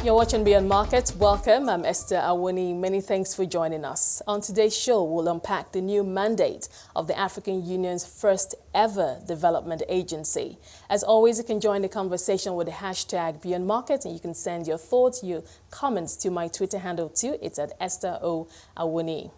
You're watching Beyond Markets. Welcome. I'm Esther Awoniyi. Many thanks for joining us. On today's show, we'll unpack the new mandate of the African Union's first ever development agency. As always, you can join the conversation with the hashtag Beyond Markets, and you can send your thoughts, your comments to my Twitter handle too. It's at Esther O. Awoniyi.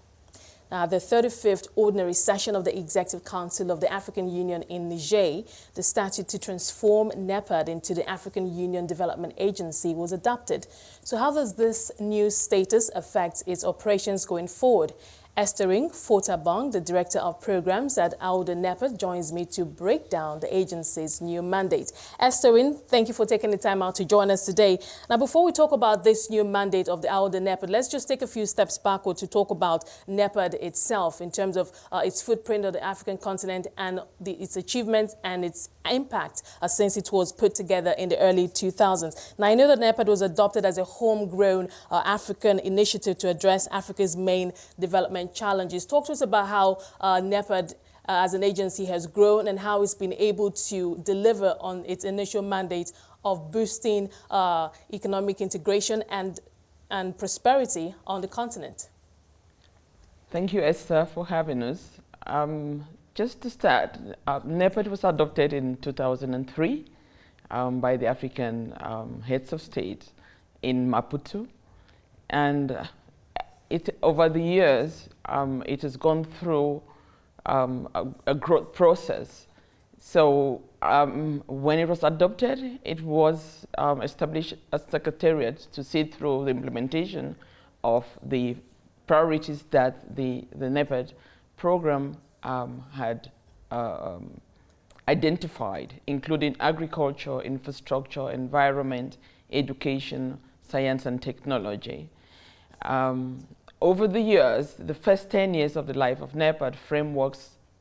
The 35th Ordinary Session of the Executive Council of the African Union in Niger, the statute to transform NEPAD into the African Union Development Agency, was adopted. So how does this new status affect its operations going forward? Estherine Fotabong, the Director of Programs at AUDA-NEPAD, joins me to break down the agency's new mandate. Estherine, thank you for taking the time out to join us today. Now, before we talk about this new mandate of the AUDA-NEPAD, let's just take a few steps backward to talk about NEPAD itself in terms of its footprint on the African continent and its achievements and its impact since it was put together in the early 2000s. Now, I know that NEPAD was adopted as a homegrown African initiative to address Africa's main development challenges. Talk to us about how NEPAD as an agency has grown and how it's been able to deliver on its initial mandate of boosting economic integration and prosperity on the continent. Thank you, Esther, for having us. Just to start, NEPAD was adopted in 2003 by the African heads of state in Maputo, and over the years, it has gone through a growth process. So when it was adopted, it was established a secretariat to see through the implementation of the priorities that the NEPAD program had identified, including agriculture, infrastructure, environment, education, science and technology. Over the years, the first 10 years of the life of NEPAD,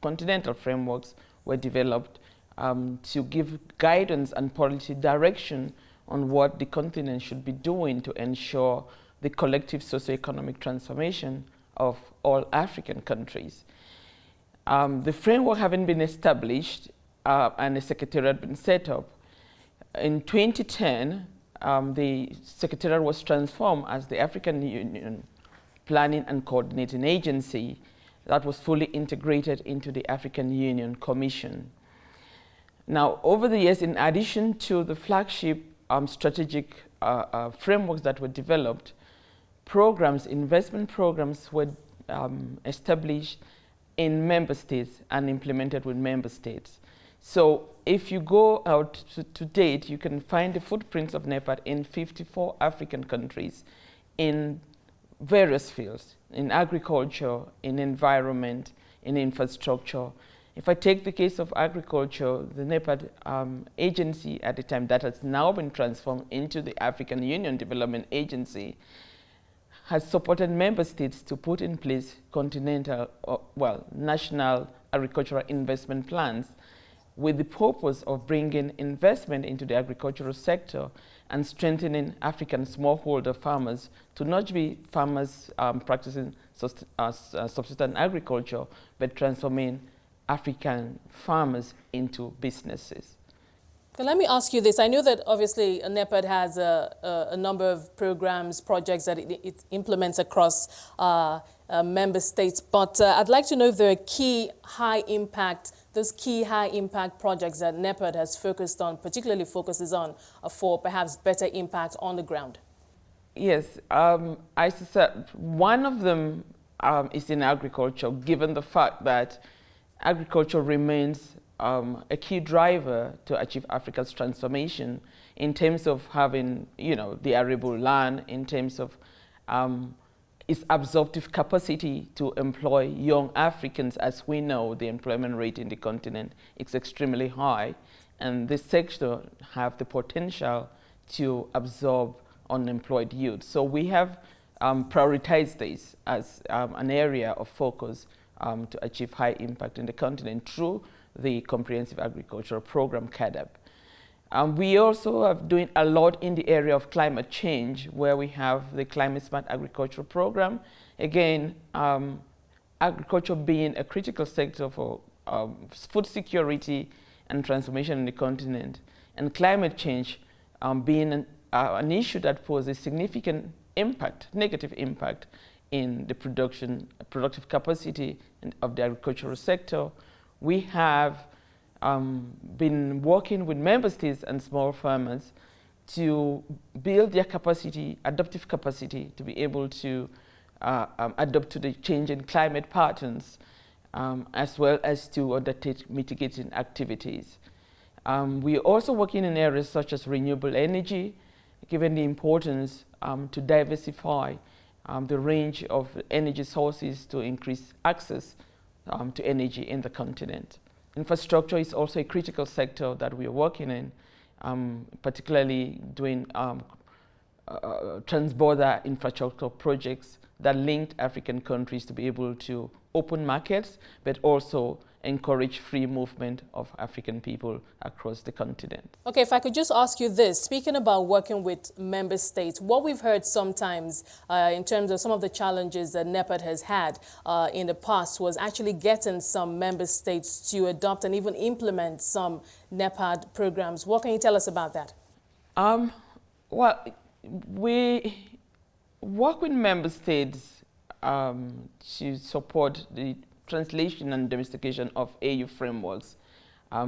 continental frameworks were developed to give guidance and policy direction on what the continent should be doing to ensure the collective socio-economic transformation of all African countries. The framework having been established and a secretariat been set up, in 2010, the secretariat was transformed as the African Union Planning and Coordinating Agency that was fully integrated into the African Union Commission. Now, over the years, in addition to the flagship strategic frameworks that were developed, investment programs were established in member states and implemented with member states. So if you go out to date, you can find the footprints of NEPAD in 54 African countries in various fields, in agriculture, in environment, in infrastructure. If I take the case of agriculture, the NEPAD agency at the time that has now been transformed into the African Union Development Agency has supported member states to put in place national agricultural investment plans with the purpose of bringing investment into the agricultural sector and strengthening African smallholder farmers to not be farmers practicing subsistence agriculture, but transforming African farmers into businesses. So let me ask you this. I know that obviously NEPAD has a number of programs, projects that it implements across member states, but I'd like to know if there are those key high-impact projects that NEPAD has particularly focuses on for perhaps better impact on the ground. Yes, I said one of them is in agriculture, given the fact that agriculture remains a key driver to achieve Africa's transformation in terms of having, the arable land, in terms of its absorptive capacity to employ young Africans. As we know, the employment rate in the continent is extremely high, and this sector have the potential to absorb unemployed youth. So we have prioritized this as an area of focus to achieve high impact in the continent through the Comprehensive Agricultural Program, CAADP. We also are doing a lot in the area of climate change, where we have the Climate Smart Agricultural Program. Again, agriculture being a critical sector for food security and transformation in the continent, and climate change being an issue that poses significant impact, negative impact in the productive capacity of the agricultural sector. We have been working with member states and small farmers to build their capacity, adaptive capacity, to be able to adapt to the changing climate patterns, as well as to undertake mitigating activities. We are also working in areas such as renewable energy, given the importance to diversify the range of energy sources to increase access to energy in the continent. Infrastructure is also a critical sector that we are working in, particularly doing transborder infrastructure projects that linked African countries to be able to open markets, but also encourage free movement of African people across the continent. Okay, if I could just ask you this, speaking about working with member states, what we've heard sometimes in terms of some of the challenges that NEPAD has had in the past was actually getting some member states to adopt and even implement some NEPAD programs. What can you tell us about that? Well, we work with member states to support the translation and domestication of AU frameworks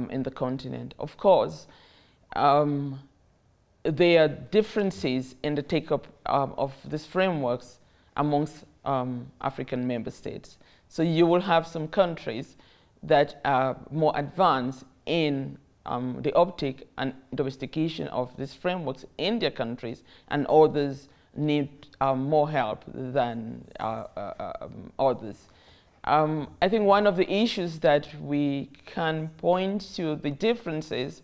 in the continent. Of course, there are differences in the take-up of these frameworks amongst African member states. So you will have some countries that are more advanced in the uptake and domestication of these frameworks in their countries, and others need more help than others. I think one of the issues that we can point to the differences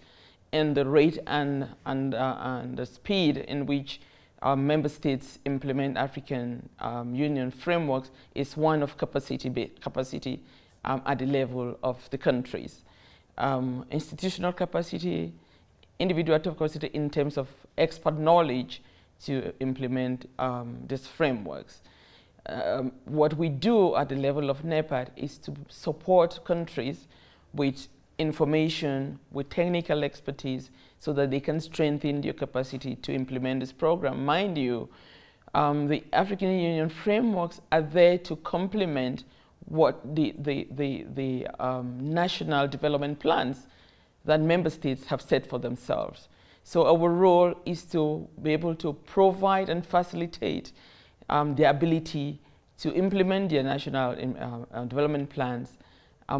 in the rate and the speed in which member states implement African Union frameworks is one of capacity at the level of the countries. Institutional capacity, individual capacity in terms of expert knowledge to implement these frameworks. What we do at the level of NEPAD is to support countries with information, with technical expertise, so that they can strengthen their capacity to implement this program. Mind you, the African Union frameworks are there to complement what the national development plans that member states have set for themselves. So our role is to be able to provide and facilitate the ability to implement their national development plans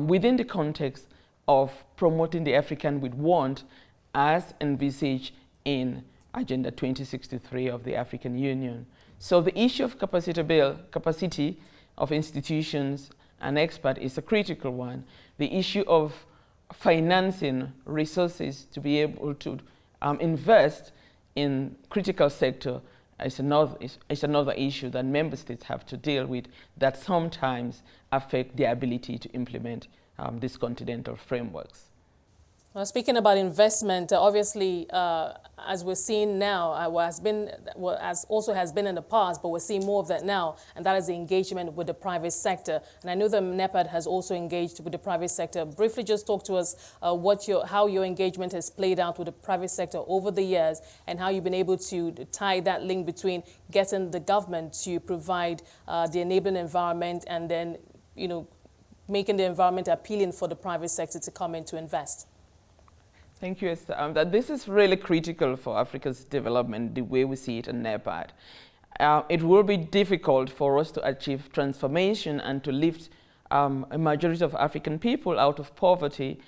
within the context of promoting the African with want as envisaged in Agenda 2063 of the African Union. So the issue of capacity of institutions and experts is a critical one. The issue of financing resources to be able to invest in critical sector is another issue that member states have to deal with that sometimes affect their ability to implement these continental frameworks. Well, speaking about investment, obviously, as we're seeing now, as also has been in the past, but we're seeing more of that now, and that is the engagement with the private sector. And I know that NEPAD has also engaged with the private sector. Briefly, just talk to us how your engagement has played out with the private sector over the years, and how you've been able to tie that link between getting the government to provide the enabling environment, and then, making the environment appealing for the private sector to come in to invest. Thank you, Esther. That this is really critical for Africa's development, the way we see it in NEPAD. It will be difficult for us to achieve transformation and to lift a majority of African people out of poverty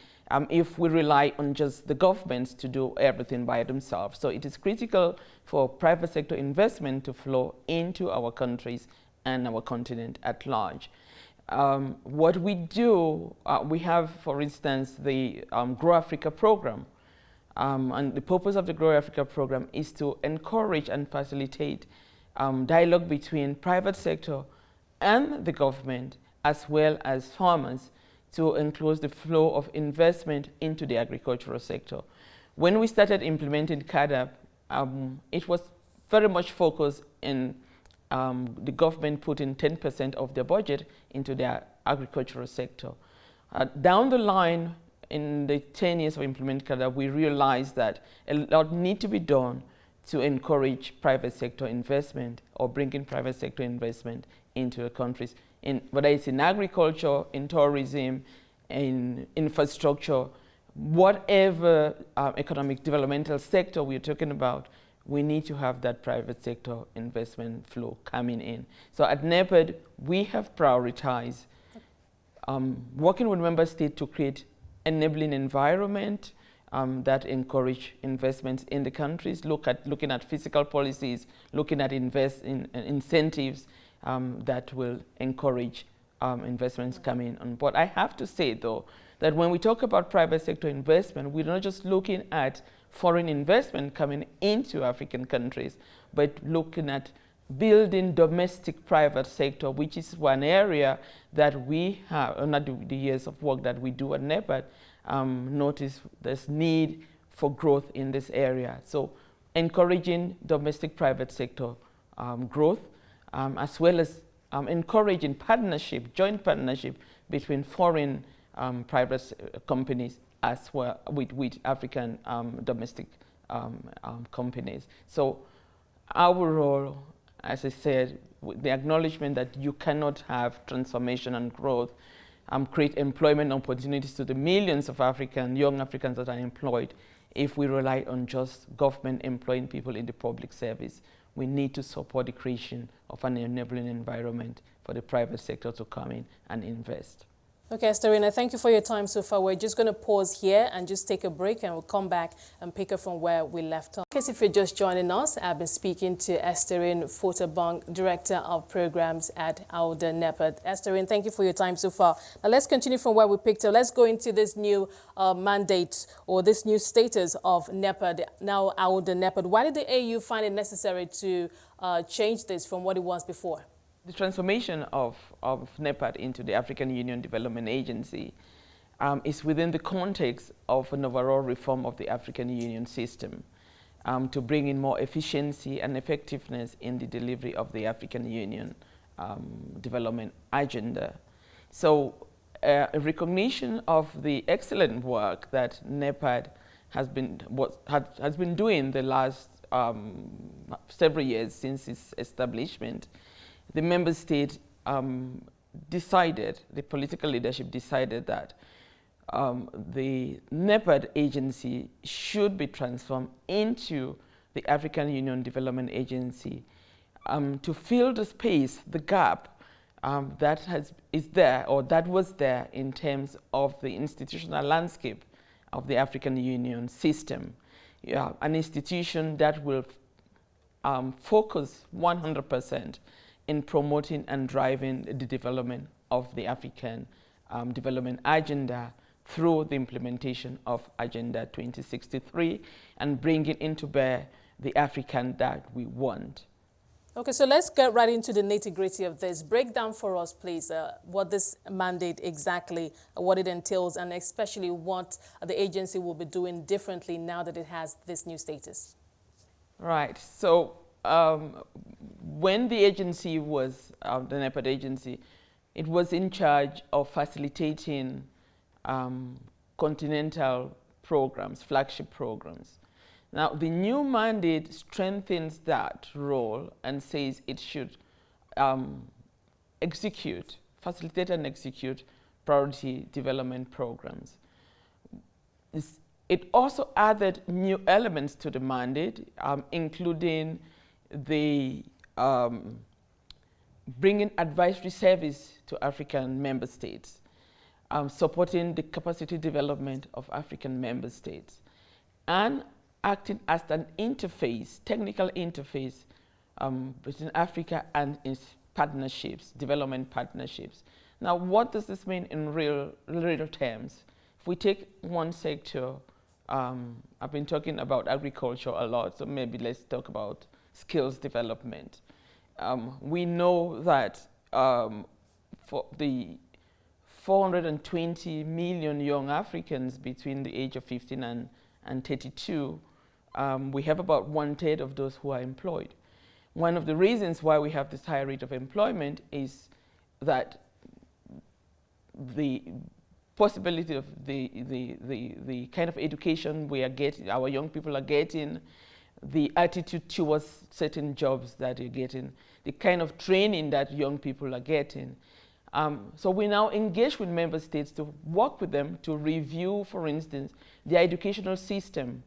if we rely on just the governments to do everything by themselves. So it is critical for private sector investment to flow into our countries and our continent at large. What we do, we have, for instance, the Grow Africa program. And the purpose of the Grow Africa program is to encourage and facilitate dialogue between private sector and the government, as well as farmers, to enclose the flow of investment into the agricultural sector. When we started implementing CADAP, it was very much focused in the government putting 10% of their budget into their agricultural sector. Down the line, in the 10 years of implementing CADAP, we realized that a lot need to be done to encourage private sector investment or bringing private sector investment into the countries, whether it's in agriculture, in tourism, in infrastructure, whatever economic developmental sector we're talking about, we need to have that private sector investment flow coming in. So at NEPAD, we have prioritized working with member states to create enabling environment that encourage investments in the countries, looking at fiscal policies, looking at incentives that will encourage investments coming on board. I have to say, though, that when we talk about private sector investment, we're not just looking at foreign investment coming into African countries, but looking at building domestic private sector, which is one area that we have, not the years of work that we do at NEPAD, notice there's need for growth in this area. So encouraging domestic private sector growth, as well as encouraging partnership, joint partnership between foreign private companies as well with African domestic companies. So our role, as I said, with the acknowledgement that you cannot have transformation and growth, create employment opportunities to the millions of young Africans that are employed if we rely on just government employing people in the public service. We need to support the creation of an enabling environment for the private sector to come in and invest. Okay, Estherine, thank you for your time so far. We're just going to pause here and just take a break, and we'll come back and pick up from where we left off. In case if you're just joining us, I've been speaking to Estherine Fotabong, Director of Programs at AUDA-NEPAD. Estherine, thank you for your time so far. Now let's continue from where we picked up. Let's go into this new mandate or this new status of NEPAD, now AUDA-NEPAD. Why did the AU find it necessary to change this from what it was before? The transformation of NEPAD into the African Union Development Agency is within the context of an overall reform of the African Union system to bring in more efficiency and effectiveness in the delivery of the African Union development agenda. So a recognition of the excellent work that NEPAD has been doing the last several years since its establishment, the member state decided, the political leadership decided that the NEPAD agency should be transformed into the African Union Development Agency to fill the space, the gap that was there in terms of the institutional landscape of the African Union system. Yeah, an institution that will focus 100% in promoting and driving the development of the African development agenda through the implementation of Agenda 2063 and bringing into bear the African that we want. Okay, so let's get right into the nitty-gritty of this. Break down for us, please, what this mandate exactly, what it entails, and especially what the agency will be doing differently now that it has this new status. Right. So when the agency was, the NEPAD agency, it was in charge of facilitating continental programs, flagship programs. Now, the new mandate strengthens that role and says it should facilitate and execute priority development programs. It also added new elements to the mandate, including the bringing advisory service to African member states, supporting the capacity development of African member states, and acting as an interface, technical interface between Africa and its partnerships, development partnerships. Now, what does this mean in real terms? If we take one sector, I've been talking about agriculture a lot, so maybe let's talk about skills development. We know that for the 420 million young Africans between the age of 15 and 32, we have about 1/3 of those who are employed. One of the reasons why we have this high rate of employment is that the possibility of the kind of education we are getting, our young people are getting, the attitude towards certain jobs that you're getting, the kind of training that young people are getting. So we now engage with member states to work with them to review, for instance, the educational system.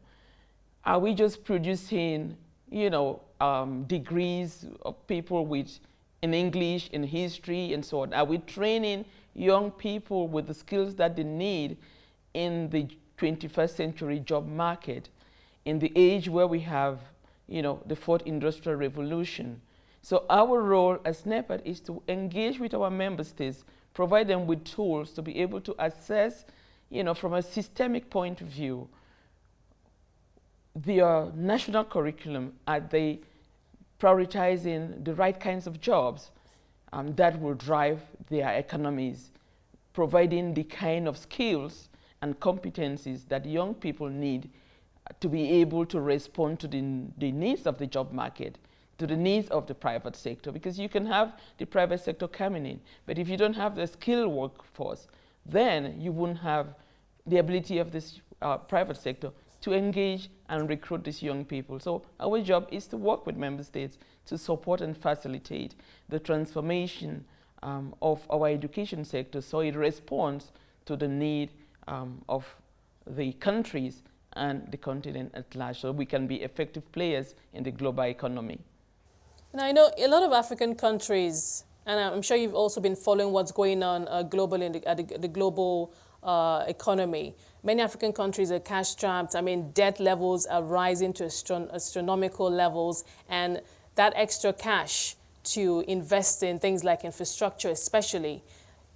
Are we just producing, degrees of people in English, in history, and so on? Are we training young people with the skills that they need in the 21st century job market, in the age where we have, the fourth industrial revolution? So our role as NEPAD is to engage with our member states, provide them with tools to be able to assess, from a systemic point of view, their national curriculum. Are they prioritizing the right kinds of jobs that will drive their economies, providing the kind of skills and competencies that young people need to be able to respond to the needs of the job market, to the needs of the private sector? Because you can have the private sector coming in, but if you don't have the skilled workforce, then you wouldn't have the ability of this private sector to engage and recruit these young people. So our job is to work with member states to support and facilitate the transformation of our education sector so it responds to the need of the countries and the continent at large, so we can be effective players in the global economy. Now, I know a lot of African countries, and I'm sure you've also been following what's going on globally in the global economy. Many African countries are cash-strapped. I mean, debt levels are rising to astronomical levels, and that extra cash to invest in things like infrastructure especially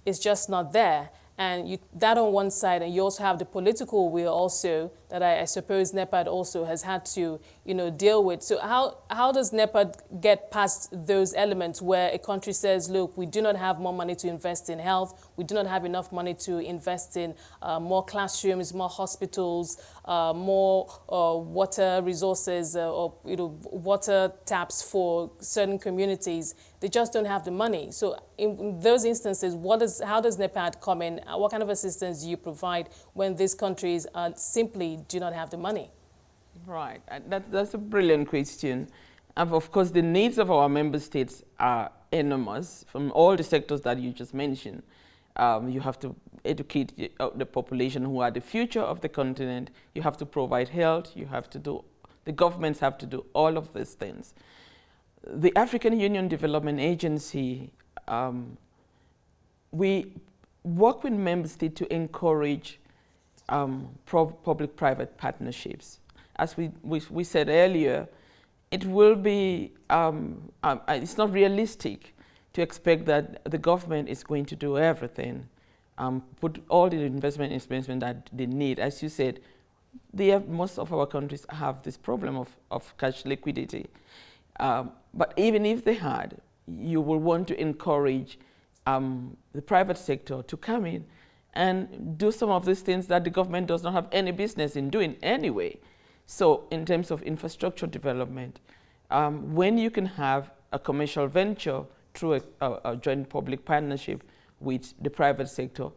is just not there. And that on one side, and you also have the political will also that I suppose NEPAD also has had to, deal with. So how does NEPAD get past those elements where a country says, look, we do not have more money to invest in health, we do not have enough money to invest in more classrooms, more hospitals, more water resources, or water taps for certain communities? They just don't have the money. So in those instances, how does NEPAD come in? What kind of assistance do you provide when these countries simply do not have the money? Right, that's a brilliant question. And of course, the needs of our member states are enormous from all the sectors that you just mentioned. You have to educate the population who are the future of the continent. You have to provide health. The governments have to do all of these things. The African Union Development Agency, we work with member states to encourage public-private partnerships. As we said earlier, it will be, it's not realistic to expect that the government is going to do everything, put all the investment that they need. As you said, most of our countries have this problem of cash liquidity. But even if they had, you will want to encourage the private sector to come in and do some of these things that the government does not have any business in doing anyway. So in terms of infrastructure development, when you can have a commercial venture through a joint public partnership with the private sector,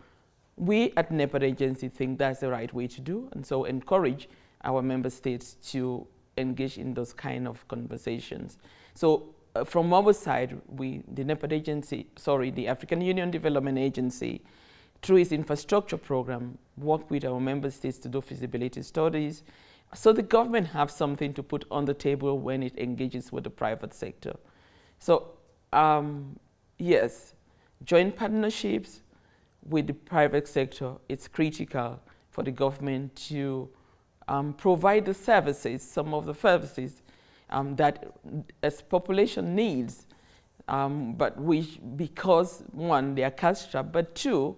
we at NEPAD agency think that's the right way to do, and so encourage our member states to engage in those kind of conversations. So from our side, the NEPAD agency, the African Union Development Agency, through its infrastructure program, work with our member states to do feasibility studies, so the government have something to put on the table when it engages with the private sector. So yes, joint partnerships with the private sector, it's critical for the government to provide the services, some of the services that as population needs, but because one, they are cash-strapped, but two,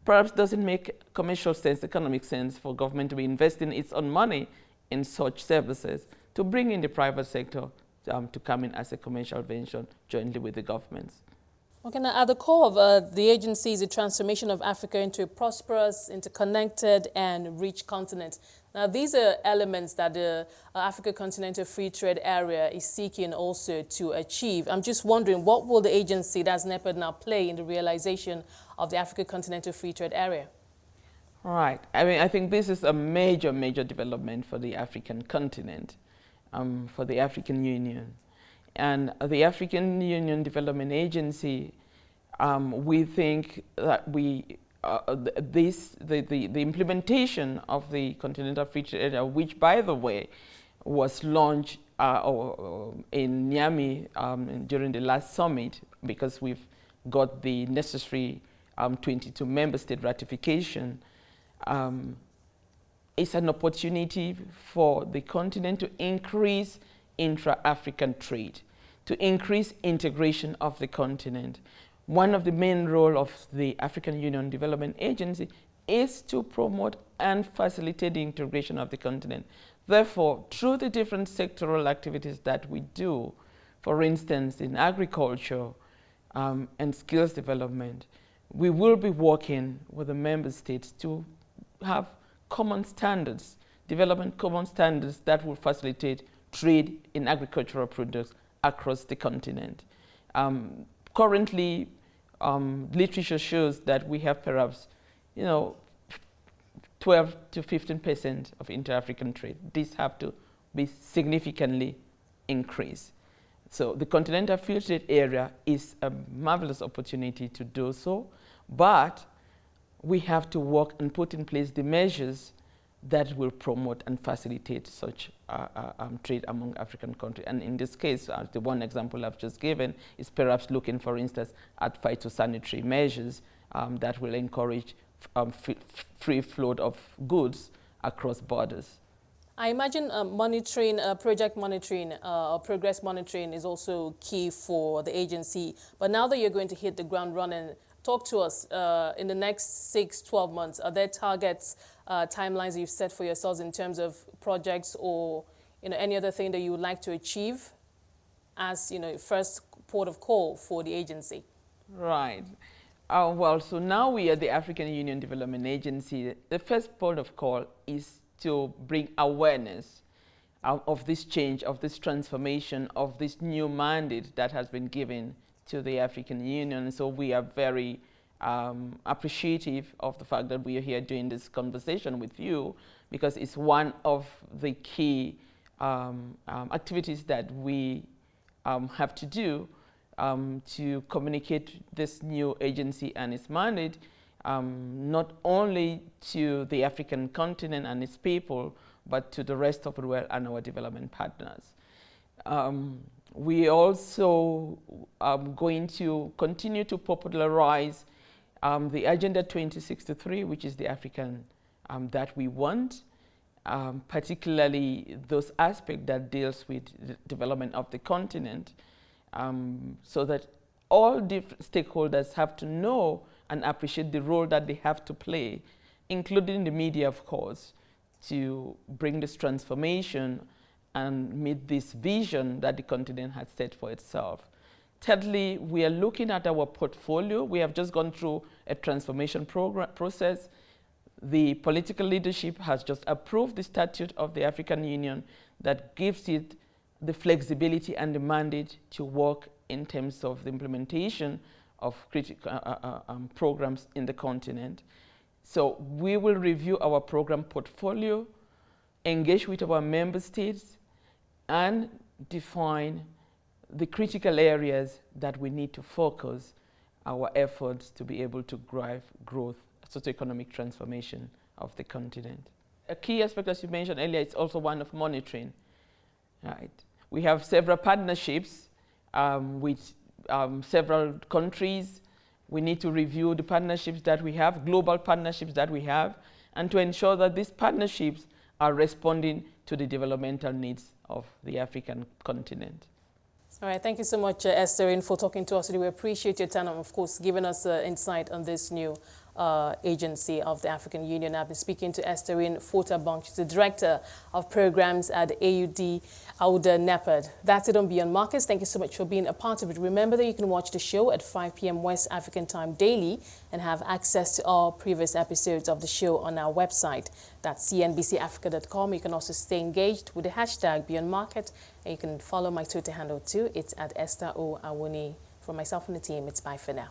perhaps doesn't make commercial sense, economic sense for government to be investing its own money in such services, to bring in the private sector to come in as a commercial venture jointly with the governments. Okay, now at the core of the agency is the transformation of Africa into a prosperous, interconnected, and rich continent. Now, these are elements that the Africa Continental Free Trade Area is seeking also to achieve. I'm just wondering, what will the agency, that's NEPAD, now play in the realization of the Africa Continental Free Trade Area? Right. I mean, I think this is a major, major development for the African continent. for the African Union. And the African Union Development Agency, we think that the implementation of the Continental Free Trade Area, which, by the way, was launched in Niamey during the last summit, because we've got the necessary 22 member state ratification, is an opportunity for the continent to increase intra-African trade, to increase integration of the continent. One of the main roles of the African Union Development Agency is to promote and facilitate the integration of the continent. Therefore, through the different sectoral activities that we do, for instance, in agriculture and skills development, we will be working with the member states to have common standards, development common standards that will facilitate trade in agricultural products across the continent. Currently, literature shows that we have perhaps, 12 to 15% of inter-African trade. These have to be significantly increased. So the Continental Free Trade Area is a marvelous opportunity to do so, but we have to work and put in place the measures that will promote and facilitate such trade among African countries. And in this case, the one example I've just given is perhaps looking, for instance, at phytosanitary measures that will encourage free flow of goods across borders. I imagine monitoring, project monitoring or progress monitoring is also key for the agency. But now that you're going to hit the ground running, talk to us in the next 6-12 months. Are there targets, timelines you've set for yourselves in terms of projects or any other thing that you would like to achieve as first port of call for the agency? Right. Well, so now we are the African Union Development Agency. The first port of call is to bring awareness of this change, of this transformation, of this new mandate that has been given to the African Union. So we are very appreciative of the fact that we are here doing this conversation with you, because it's one of the key activities that we have to do to communicate this new agency and its mandate, not only to the African continent and its people, but to the rest of the world and our development partners. We also are going to continue to popularize the Agenda 2063, which is the African that we want, particularly those aspects that deals with the development of the continent, so that all different stakeholders have to know and appreciate the role that they have to play, including the media, of course, to bring this transformation and meet this vision that the continent has set for itself. Thirdly, we are looking at our portfolio. We have just gone through a transformation process. The political leadership has just approved the statute of the African Union that gives it the flexibility and the mandate to work in terms of the implementation of critical programs in the continent. So we will review our program portfolio, engage with our member states, and define the critical areas that we need to focus our efforts to be able to drive growth, socioeconomic transformation of the continent. A key aspect, as you mentioned earlier, is also one of monitoring. Right. We have several partnerships with several countries. We need to review the partnerships that we have, global partnerships that we have, and to ensure that these partnerships are responding to the developmental needs of the African continent. All right, thank you so much, Estherine, for talking to us today. We appreciate your time and, of course, giving us insight on this new agency of the African Union. I've been speaking to Estherine Fotabong. She's the Director of Programs at AUDA-NEPAD. That's it on Beyond Markets. Thank you so much for being a part of it. Remember that you can watch the show at 5 p.m. West African time daily and have access to all previous episodes of the show on our website. That's cnbcafrica.com. You can also stay engaged with the hashtag Beyond Market, and you can follow my Twitter handle too. It's at Esther Awoniyi. For myself and the team, it's bye for now.